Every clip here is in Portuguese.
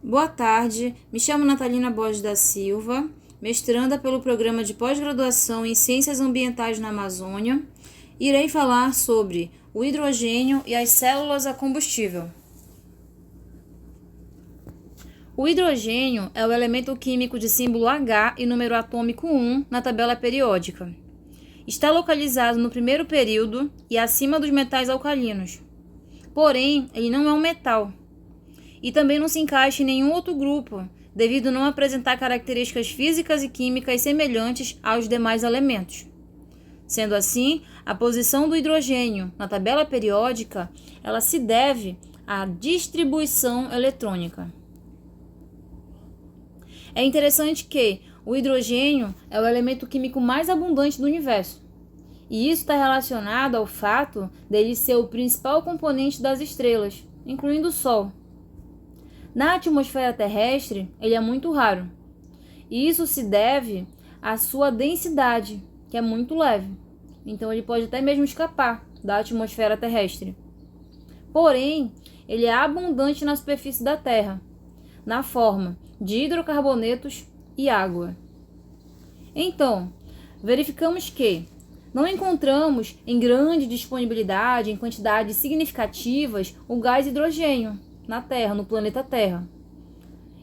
Boa tarde, me chamo Natalina Borges da Silva, mestranda pelo Programa de Pós-Graduação em Ciências Ambientais na Amazônia. Irei falar sobre o hidrogênio e as células a combustível. O hidrogênio é o elemento químico de símbolo H e número atômico 1 na tabela periódica. Está localizado no primeiro período e acima dos metais alcalinos. Porém, ele não é um metal. E também não se encaixa em nenhum outro grupo, devido a não apresentar características físicas e químicas semelhantes aos demais elementos. Sendo assim, a posição do hidrogênio na tabela periódica, ela se deve à distribuição eletrônica. É interessante que o hidrogênio é o elemento químico mais abundante do universo. E isso está relacionado ao fato dele ser o principal componente das estrelas, incluindo o Sol. Na atmosfera terrestre, ele é muito raro. E isso se deve à sua densidade, que é muito leve. Então ele pode até mesmo escapar da atmosfera terrestre. Porém, ele é abundante na superfície da Terra, na forma de hidrocarbonetos e água. Então, verificamos que não encontramos em grande disponibilidade, em quantidades significativas, o gás hidrogênio na Terra, no planeta Terra.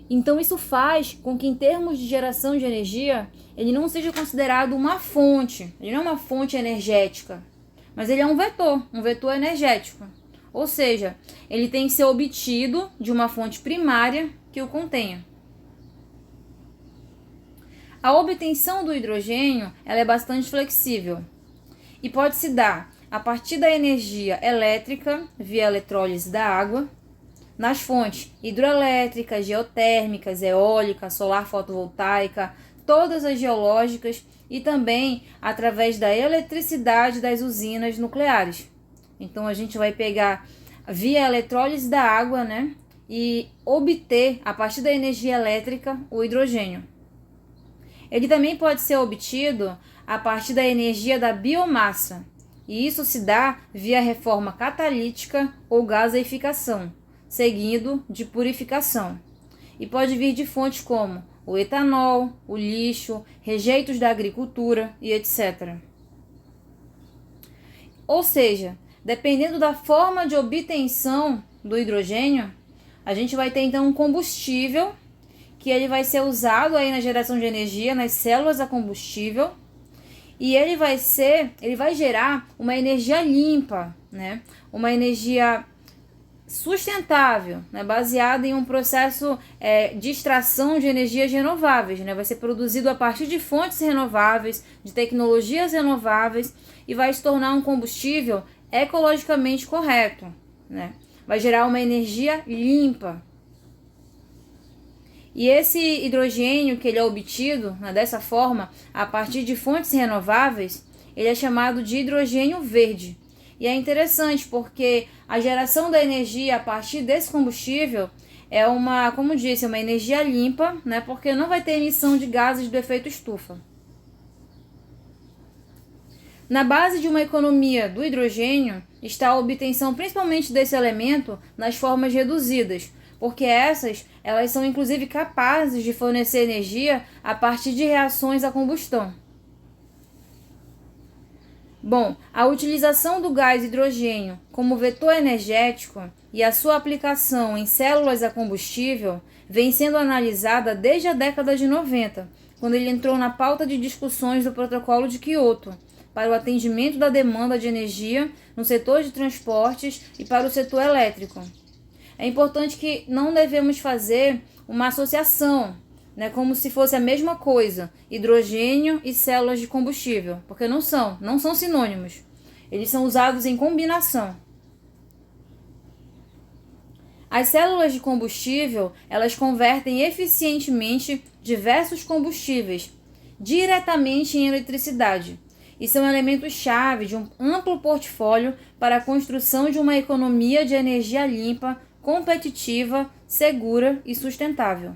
Então isso faz com que, em termos de geração de energia, ele não seja considerado uma fonte. Ele não é uma fonte energética, mas ele é um vetor energético. Ou seja, ele tem que ser obtido de uma fonte primária que o contenha. A obtenção do hidrogênio, ela é bastante flexível e pode se dar a partir da energia elétrica via eletrólise da água, nas fontes hidroelétricas, geotérmicas, eólica, solar fotovoltaica, todas as geológicas e também através da eletricidade das usinas nucleares. Então a gente vai pegar via eletrólise da água, e obter a partir da energia elétrica o hidrogênio. Ele também pode ser obtido a partir da energia da biomassa, e isso se dá via reforma catalítica ou gaseificação, seguido de purificação. E pode vir de fontes como o etanol, o lixo, rejeitos da agricultura e etc. Ou seja, dependendo da forma de obtenção do hidrogênio, a gente vai ter então um combustível que ele vai ser usado aí na geração de energia, nas células a combustível, e ele vai gerar uma energia limpa, uma energia sustentável, baseada em um processo de extração de energias renováveis, vai ser produzido a partir de fontes renováveis, de tecnologias renováveis, e vai se tornar um combustível ecologicamente correto, vai gerar uma energia limpa. E esse hidrogênio que ele é obtido, dessa forma, a partir de fontes renováveis, ele é chamado de hidrogênio verde. E é interessante porque a geração da energia a partir desse combustível é uma energia limpa, porque não vai ter emissão de gases do efeito estufa. Na base de uma economia do hidrogênio está a obtenção principalmente desse elemento nas formas reduzidas, porque elas são inclusive capazes de fornecer energia a partir de reações à combustão. Bom, a utilização do gás hidrogênio como vetor energético e a sua aplicação em células a combustível vem sendo analisada desde a década de 90, quando ele entrou na pauta de discussões do Protocolo de Kyoto, para o atendimento da demanda de energia no setor de transportes e para o setor elétrico. É importante que não devemos fazer uma associação, como se fosse a mesma coisa, hidrogênio e células de combustível, porque não são sinônimos. Eles são usados em combinação. As células de combustível, elas convertem eficientemente diversos combustíveis diretamente em eletricidade e são elementos-chave de um amplo portfólio para a construção de uma economia de energia limpa, competitiva, segura e sustentável.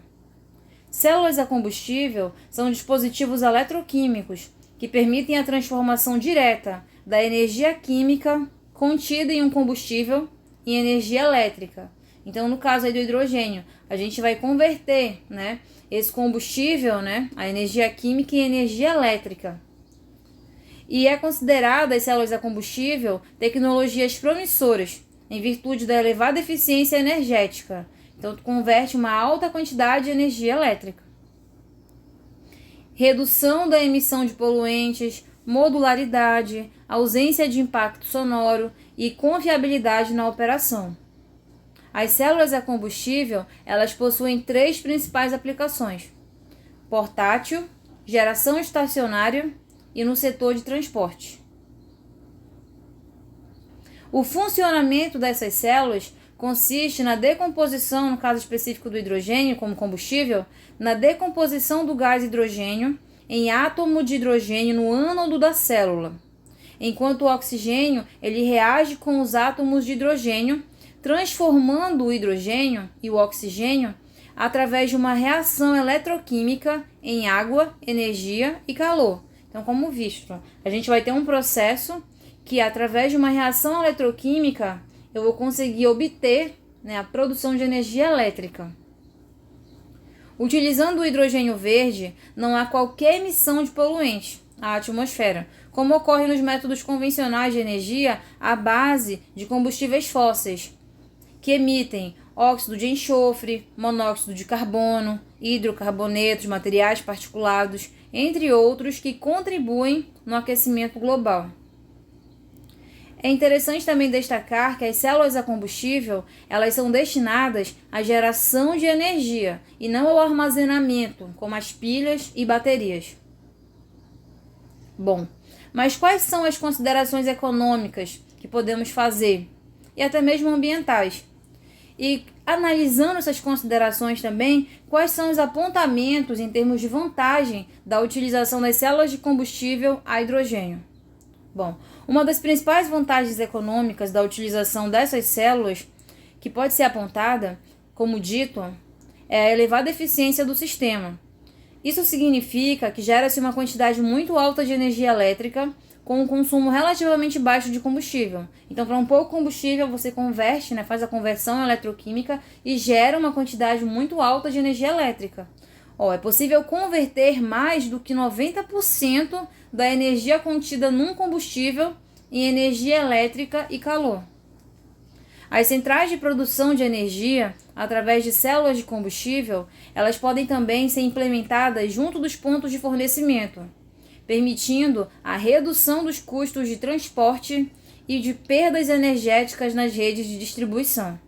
Células a combustível são dispositivos eletroquímicos que permitem a transformação direta da energia química contida em um combustível em energia elétrica. Então, no caso aí do hidrogênio, a gente vai converter, né, esse combustível, né, a energia química em energia elétrica. E é considerada as células a combustível tecnologias promissoras, em virtude da elevada eficiência energética. Então, tu converte uma alta quantidade de energia elétrica. Redução da emissão de poluentes, modularidade, ausência de impacto sonoro e confiabilidade na operação. As células a combustível, elas possuem 3 principais aplicações: portátil, geração estacionária e no setor de transporte. O funcionamento dessas células consiste na decomposição, no caso específico do hidrogênio como combustível, na decomposição do gás hidrogênio em átomo de hidrogênio no ânodo da célula, enquanto o oxigênio ele reage com os átomos de hidrogênio, transformando o hidrogênio e o oxigênio através de uma reação eletroquímica em água, energia e calor. Então, como visto, a gente vai ter um processo que, através de uma reação eletroquímica, eu vou conseguir obter, né, a produção de energia elétrica. Utilizando o hidrogênio verde, não há qualquer emissão de poluentes à atmosfera, como ocorre nos métodos convencionais de energia à base de combustíveis fósseis, que emitem óxido de enxofre, monóxido de carbono, hidrocarbonetos, materiais particulados, entre outros que contribuem no aquecimento global. É interessante também destacar que as células a combustível, elas são destinadas à geração de energia e não ao armazenamento, como as pilhas e baterias. Bom, mas quais são as considerações econômicas que podemos fazer e até mesmo ambientais? E analisando essas considerações também, quais são os apontamentos em termos de vantagem da utilização das células de combustível a hidrogênio? Bom, uma das principais vantagens econômicas da utilização dessas células, que pode ser apontada, como dito, é a elevada eficiência do sistema. Isso significa que gera-se uma quantidade muito alta de energia elétrica com um consumo relativamente baixo de combustível. Então, para um pouco combustível, você converte, né, faz a conversão eletroquímica e gera uma quantidade muito alta de energia elétrica. É possível converter mais do que 90% da energia contida num combustível em energia elétrica e calor. As centrais de produção de energia, através de células de combustível, elas podem também ser implementadas junto dos pontos de fornecimento, permitindo a redução dos custos de transporte e de perdas energéticas nas redes de distribuição.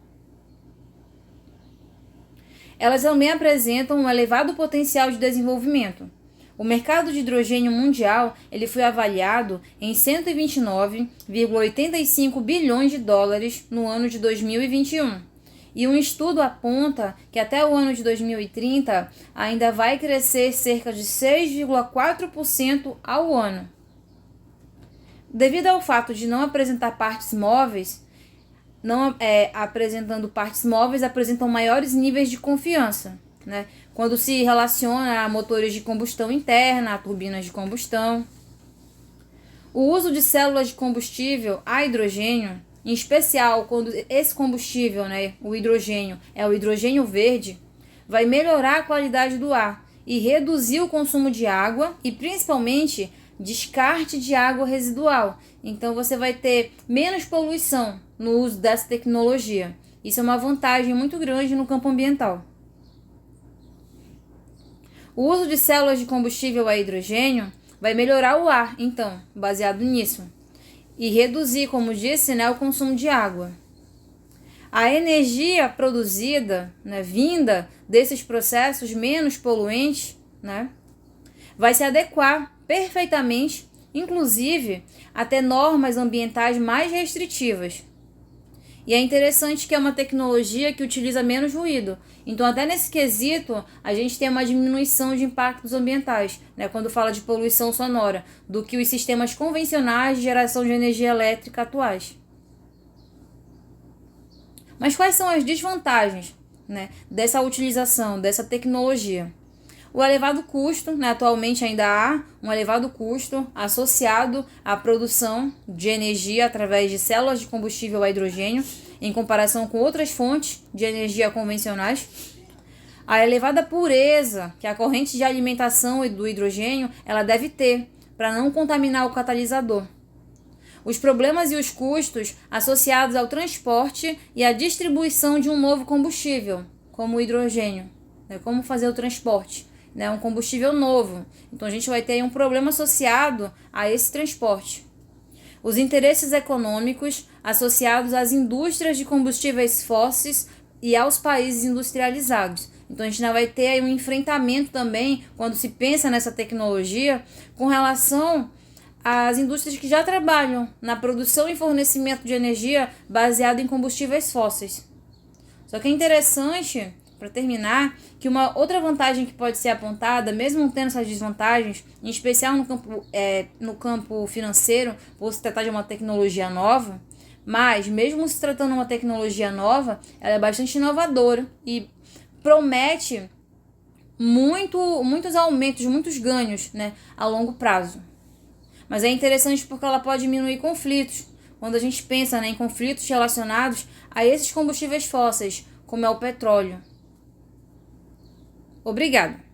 Elas também apresentam um elevado potencial de desenvolvimento. O mercado de hidrogênio mundial ele foi avaliado em 129,85 bilhões de dólares no ano de 2021. E um estudo aponta que até o ano de 2030 ainda vai crescer cerca de 6,4% ao ano. Devido ao fato de não apresentar partes móveis, apresentam maiores níveis de confiança, né? Quando se relaciona a motores de combustão interna, a turbinas de combustão. O uso de células de combustível a hidrogênio, em especial quando esse combustível, né, o hidrogênio, é o hidrogênio verde, vai melhorar a qualidade do ar e reduzir o consumo de água e principalmente descarte de água residual. Então você vai ter menos poluição no uso dessa tecnologia. Isso é uma vantagem muito grande no campo ambiental. O uso de células de combustível a hidrogênio vai melhorar o ar, então, baseado nisso, e reduzir, como disse, né, o consumo de água. A energia produzida, né, vinda desses processos menos poluentes, né, vai se adequar perfeitamente, inclusive até normas ambientais mais restritivas. E é interessante que é uma tecnologia que utiliza menos ruído. Então, até nesse quesito, a gente tem uma diminuição de impactos ambientais, né, quando fala de poluição sonora, do que os sistemas convencionais de geração de energia elétrica atuais. Mas quais são as desvantagens, né, dessa utilização, dessa tecnologia? O elevado custo, né, atualmente ainda há um elevado custo associado à produção de energia através de células de combustível a hidrogênio, em comparação com outras fontes de energia convencionais. A elevada pureza que a corrente de alimentação do hidrogênio ela deve ter para não contaminar o catalisador. Os problemas e os custos associados ao transporte e à distribuição de um novo combustível, como o hidrogênio. Como fazer o transporte, um combustível novo. Então a gente vai ter um problema associado a esse transporte. Os interesses econômicos associados às indústrias de combustíveis fósseis e aos países industrializados. Então a gente ainda vai ter aí um enfrentamento também, quando se pensa nessa tecnologia, com relação às indústrias que já trabalham na produção e fornecimento de energia baseado em combustíveis fósseis. Só que é interessante, para terminar, que uma outra vantagem que pode ser apontada, mesmo tendo essas desvantagens, em especial no campo financeiro, por se tratar de uma tecnologia nova, mas mesmo se tratando de uma tecnologia nova, ela é bastante inovadora e promete muitos aumentos, muitos ganhos, a longo prazo. Mas é interessante porque ela pode diminuir conflitos. Quando a gente pensa em conflitos relacionados a esses combustíveis fósseis, como é o petróleo. Obrigada.